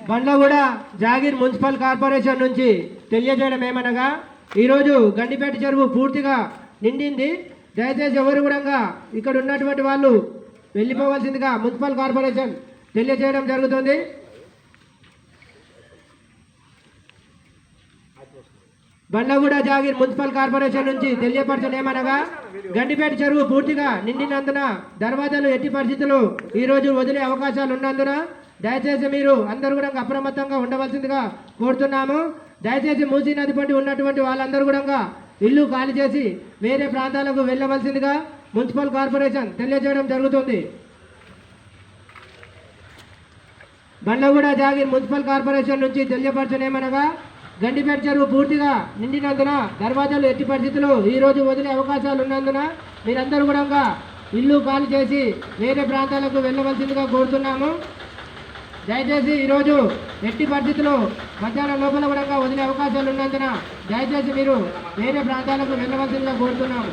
Bandlaguda jagir municipal corporation నుంచి తెలియజేయడం ఏమనగా ఈరోజు గండిపేట చెరువు పూర్తిగా నిండింది. దయచేసి ఎవరు కూడా ఇక్కడ ఉన్నటువంటి వాళ్ళు వెళ్ళిపోవాల్సిందిగా మున్సిపల్ కార్పొరేషన్ తెలియజేయడం జరుగుతుంది. బండ్లగూడ జాగీర్ మున్సిపల్ కార్పొరేషన్ నుంచి తెలియపరచడం ఏమనగా గండిపేట చెరువు పూర్తిగా నిండినందున దర్వాజాలు ఎట్టి పరిస్థితుల్లో ఈరోజు వదిలే అవకాశాలు ఉన్నందున దయచేసి మీరు అందరూ కూడా అప్రమత్తంగా ఉండవలసిందిగా కోరుతున్నాము. దయచేసి మూసీ నది పంటి ఉన్నటువంటి వాళ్ళందరూ కూడా ఇల్లు ఖాళీ చేసి వేరే ప్రాంతాలకు వెళ్ళవలసిందిగా మున్సిపల్ కార్పొరేషన్ తెలియజేయడం జరుగుతుంది. బండ్లగూడ జాగీర్ మున్సిపల్ కార్పొరేషన్ నుంచి తెలియపరచడం ఏమనగా గండిపేట చెరువు పూర్తిగా నిండినందున దర్వాజాలు ఎట్టి పరిస్థితుల్లో ఈరోజు వదిలే అవకాశాలు ఉన్నందున మీరందరూ కూడా ఇల్లు ఖాళీ చేసి వేరే ప్రాంతాలకు వెళ్ళవలసిందిగా కోరుతున్నాము. దయచేసి ఈరోజు ఎట్టి పరిస్థితుల్లో మధ్యాహ్నం లోపల కూడా వదిలే అవకాశాలు ఉన్నందున దయచేసి మీరు వేరే ప్రాంతాలకు వెళ్ళవలసిందిగా కోరుతున్నాము.